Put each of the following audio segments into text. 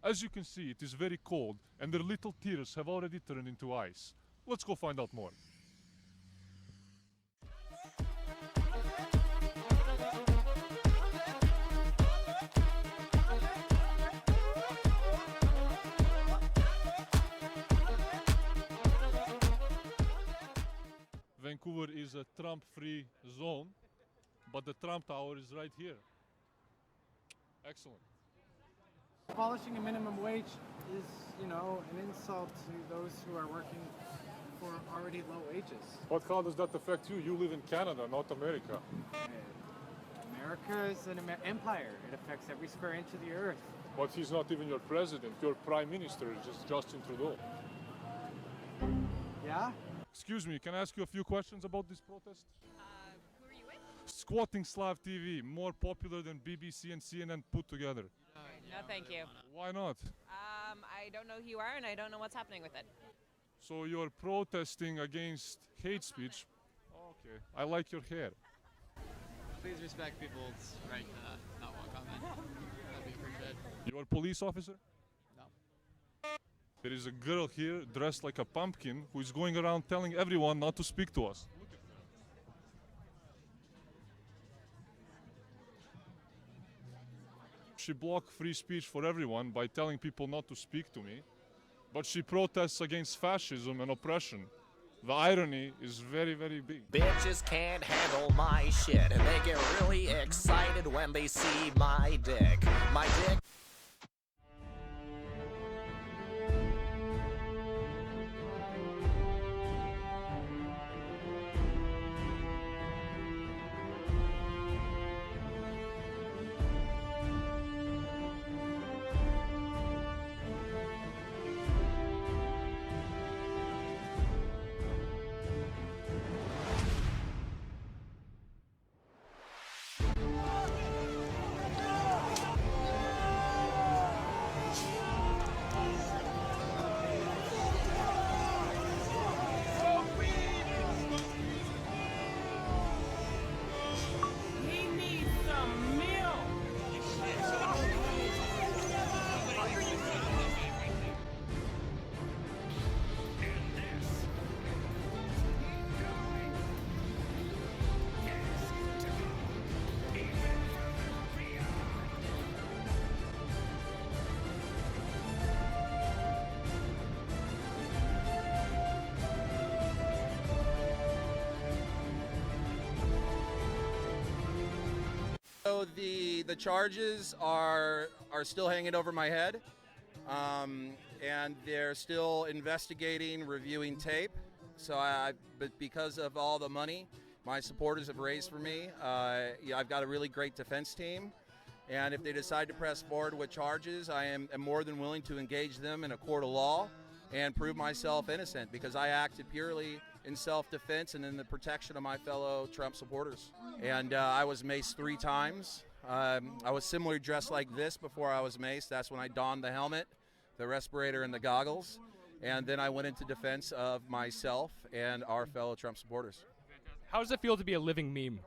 As you can see, it is very cold, and their little tears have already turned into ice. Let's go find out more. Vancouver is a Trump-free zone, but the Trump Tower is right here. Excellent. Abolishing a minimum wage is, an insult to those who are working for already low wages. But how does that affect you? You live in Canada, not America. America is an empire. It affects every square inch of the earth. But he's not even your president. Your prime minister is just Justin Trudeau. Yeah? Excuse me, can I ask you a few questions about this protest? Who are you with? Squatting Slav TV, more popular than BBC and CNN put together. No, thank you. Why not? I don't know who you are, and I don't know what's happening with it. So you're protesting against hate speech? Okay, I like your hair. Please respect people's right to not want comment. That'd be appreciated. You're a police officer? No. There is a girl here dressed like a pumpkin who is going around telling everyone not to speak to us. Look at her. She blocked free speech for everyone by telling people not to speak to me, but she protests against fascism and oppression. The irony is very, very big. Bitches can't handle my shit, and they get really excited when they see my dick. My dick. So the charges are still hanging over my head, and they're still investigating, reviewing tape. But because of all the money my supporters have raised for me, I've got a really great defense team. And if they decide to press forward with charges, I am more than willing to engage them in a court of law and prove myself innocent, because I acted purely in self-defense and in the protection of my fellow Trump supporters. And I was maced 3 times. I was similarly dressed like this before I was maced. That's when I donned the helmet, the respirator, and the goggles. And then I went into defense of myself and our fellow Trump supporters. How does it feel to be a living meme?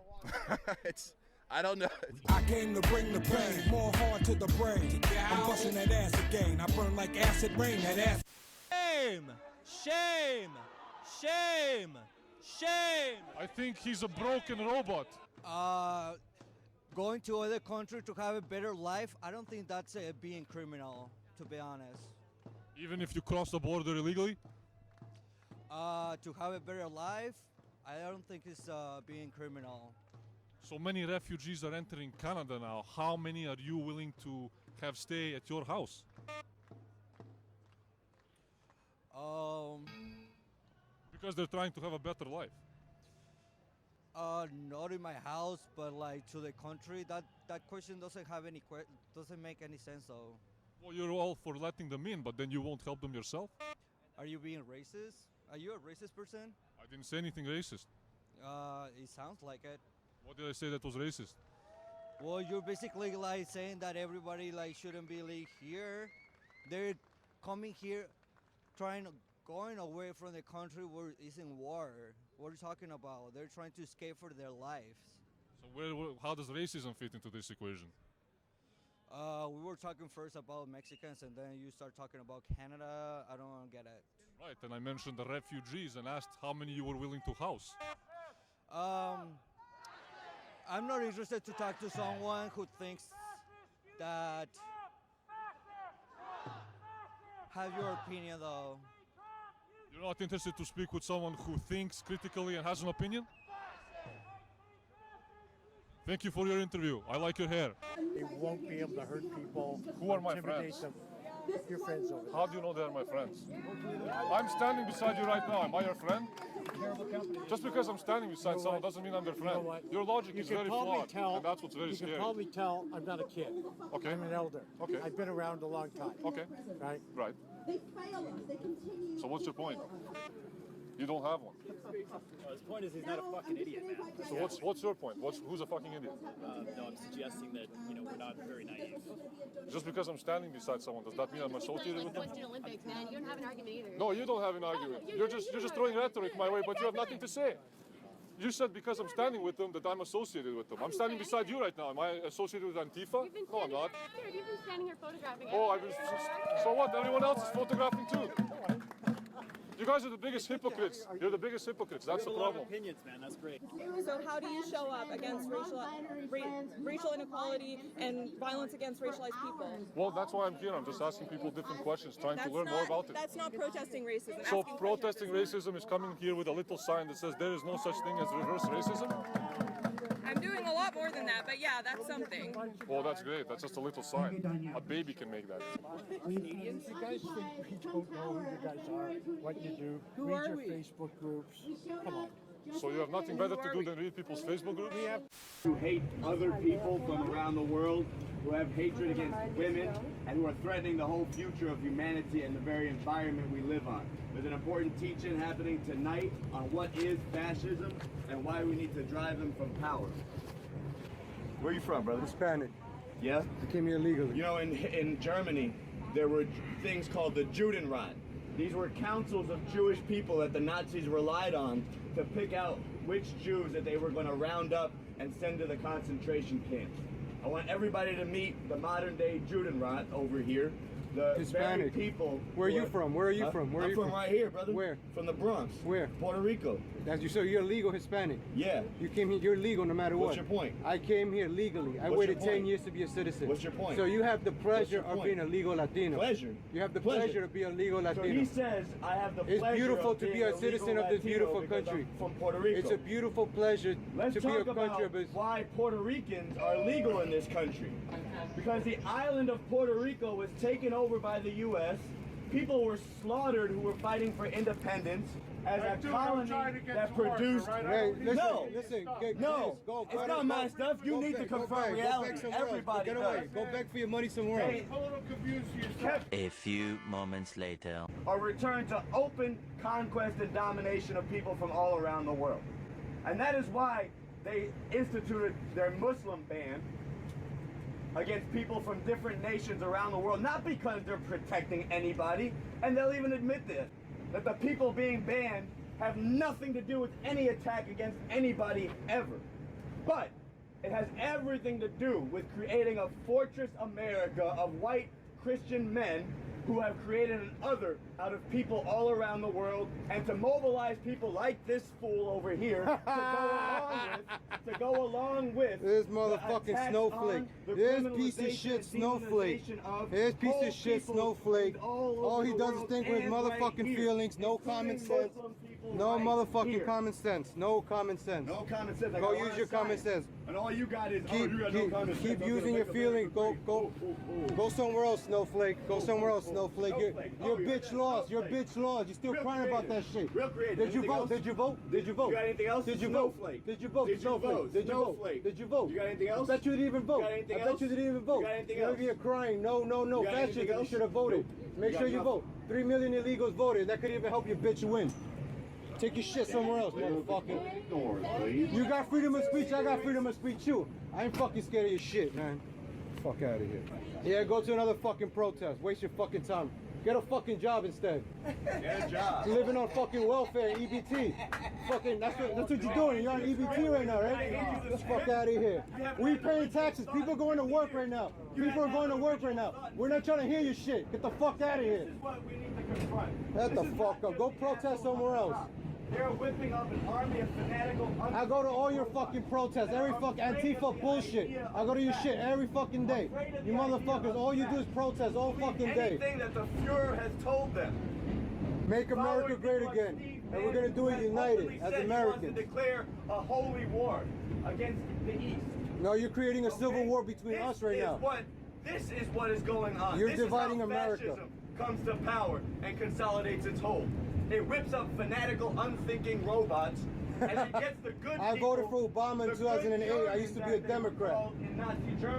I don't know. I came to bring the pain, more hard to the brain. I'm busting that ass again. I burn like acid rain, that ass. Shame! Shame! Shame! Shame! I think he's a broken robot. Going to other country to have a better life, I don't think that's being criminal, to be honest. Even if you cross the border illegally? To have a better life, I don't think it's being criminal. So many refugees are entering Canada now. How many are you willing to have stay at your house? Because they're trying to have a better life. Not in my house, but like to the country. That question doesn't have any doesn't make any sense though. Well, you're all for letting them in, but then you won't help them yourself? Are you being racist? Are you a racist person? I didn't say anything racist. It sounds like it. What did I say that was racist? Well, you're basically like saying that everybody like shouldn't be like here. They're coming here, going away from the country where it's in war. What are you talking about? They're trying to escape for their lives. So how does racism fit into this equation? We were talking first about Mexicans, and then you start talking about Canada. I don't get it. Right, and I mentioned the refugees and asked how many you were willing to house. I'm not interested to talk to someone who thinks that have your opinion though. You're not interested to speak with someone who thinks critically and has an opinion? Thank you for your interview. I like your hair. They won't be able to hurt people. Who are my intimidate friends? them. Your friends over there. How do you know they're my friends? I'm standing beside you right now. Am I your friend? Just because I'm standing beside someone doesn't mean I'm their friend. Your logic is very flawed, and that's what's very scary. You can probably tell I'm not a kid. Okay. I'm an elder. Okay. I've been around a long time. Okay. Right? Right. So what's your point? You don't have one. His point is he's not a fucking idiot, man. So what's your point? Who's a fucking idiot? No, I'm suggesting that, we're not very naive. Just because I'm standing beside someone, does that mean I'm associated with them? Olympics, man. You don't have an argument either. No, you don't have an argument. You're just throwing rhetoric my way, but you have nothing to say. You said because I'm standing with them that I'm associated with them. I'm standing beside you right now. Am I associated with Antifa? No, I'm not. You've been standing here photographing. Oh, so what? Everyone else is photographing too. You guys are the biggest hypocrites. You're the biggest hypocrites. That's the problem. Opinions, man. That's great. So how do you show up against racial inequality and violence against racialized people? Well, that's why I'm here. I'm just asking people different questions, trying to learn more about it. That's not protesting racism. So protesting racism is coming here with a little sign that says there is no such thing as reverse racism? I'm doing a lot more than that, but yeah, that's something. Well, that's great. That's just a little sign. A baby can make that. Canadians? You guys think we don't know who you guys are, what you do, read your Facebook groups. Come on. So you have nothing better to do than read people's Facebook groups? We have to hate other people from around the world who have hatred against women and who are threatening the whole future of humanity and the very environment we live on. There's an important teaching happening tonight on what is fascism and why we need to drive them from power. Where are you from, brother? Hispanic. Yeah? I came here legally. You know, in Germany, there were things called the Judenrat. These were councils of Jewish people that the Nazis relied on to pick out which Jews that they were going to round up and send to the concentration camps. I want everybody to meet the modern day Judenrat over here. The Hispanic very people. Where are you from? Where are you from? Where are I'm you from right here, brother. Where? From the Bronx. Where? Puerto Rico. So you're legal Hispanic? Yeah. You came here, you're legal no matter what. What's your point? I came here legally. I What's waited your point? 10 years to be a citizen. What's your point? So you have the pleasure your of point? being a legal Latino. Pleasure. You have the Pleasure. pleasure of being a legal Latino. So he says, I have the pleasure It's beautiful of to be being a citizen legal of this Latino beautiful because country. I'm from Puerto Rico. It's a beautiful pleasure Let's to be talk a country about of its... why Puerto Ricans are legal in this country. Because the island of Puerto Rico was taken over by the U.S. People were slaughtered who were fighting for independence as a colony that produced... No, it's not my stuff. You need to confront reality. Everybody does. Go back for your money somewhere else. A few moments later. A return to open conquest and domination of people from all around the world. And that is why they instituted their Muslim ban against people from different nations around the world, not because they're protecting anybody, and they'll even admit this, that the people being banned have nothing to do with any attack against anybody ever. But it has everything to do with creating a fortress America of white Christian men who have created an other out of people all around the world, and to mobilize people like this fool over here to go along with this motherfucking snowflake. This piece of shit snowflake. This piece of shit snowflake. All he does is think with his motherfucking feelings. No common sense. No motherfucking common sense. No common sense. No common sense. Go use your common sense. And all you got is keep using your feelings. Go somewhere else, snowflake. Go somewhere else, snowflake. Your bitch lost. Your bitch lost. You're still crying about that shit. Real creative. Did you vote? Did you vote? Did you vote? You got anything else? Did you vote? Did you vote? Did you vote? Did you vote? Did you vote? You got anything else? I bet you didn't even vote. I bet you didn't even vote. You got anything else? You're crying. No. Fascism. You should have voted. Make sure you vote. 3 million illegals voted. That could even help your bitch win. Take your shit somewhere else, motherfucker. You got freedom of speech, I got freedom of speech too. I ain't fucking scared of your shit, man. Fuck out of here. Yeah, go to another fucking protest. Waste your fucking time. Get a fucking job instead. Get a job. Living on fucking welfare and EBT. Fucking, that's what you're doing. You're on EBT right now, right? Get the fuck out of here. We paying taxes. People are going to work right now. People are going to work right now. We're not trying to hear your shit. Get the fuck out of here. This is what we need to confront. Shut the fuck up. Go protest somewhere else. They're whipping up an army of fanatical... I go to all your fucking protests, every fucking Antifa bullshit. I go to your shit every fucking day. You motherfuckers, all you do is protest all fucking day. Anything that the Fuhrer has told them. Make America great again. And we're gonna do it united as Americans. He wants to declare a holy war against the East. No, you're creating a civil war between us right now. This is what is going on. You're dividing America. Fascism comes to power and consolidates its hold. It whips up fanatical, unthinking robots, and it gets the good I people, voted for Obama in 2008. I used to be a Democrat.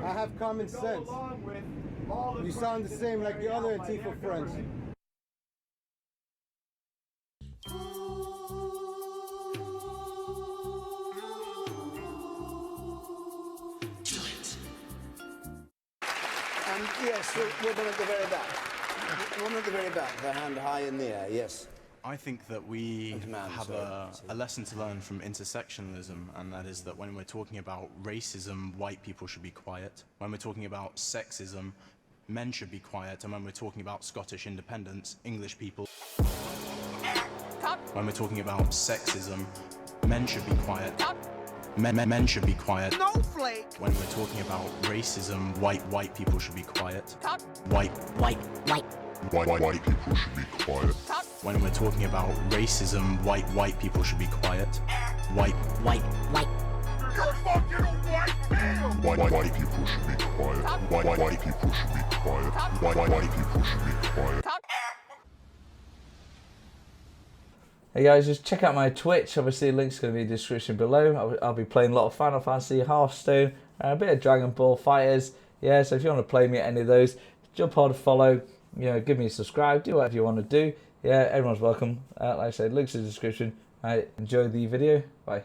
I have common sense. You sound the same like the other Antifa friends. Yes, woman at the very back. Woman at the very back, the hand high in the air, yes. I think that we have a lesson to learn from intersectionalism, and that is that when we're talking about racism, white people should be quiet. When we're talking about sexism, men should be quiet. And when we're talking about Scottish independence, English people... When we're talking about sexism, men should be quiet. Men should be quiet. Snowflake! When we're talking about racism, white people should be quiet. White people should be quiet. When we're talking about racism, white people should be quiet. White. You're fucking a white man! White people should be quiet. White people should be quiet. White people should be quiet. Hey guys, just check out my Twitch. Obviously, the link's going to be in the description below. I'll be playing a lot of Final Fantasy, Hearthstone, and a bit of Dragon Ball Fighters. Yeah, so if you want to play me at any of those, jump on, follow, give me a subscribe, do whatever you want to do. Yeah, everyone's welcome. Like I said, links in the description. Enjoy the video. Bye.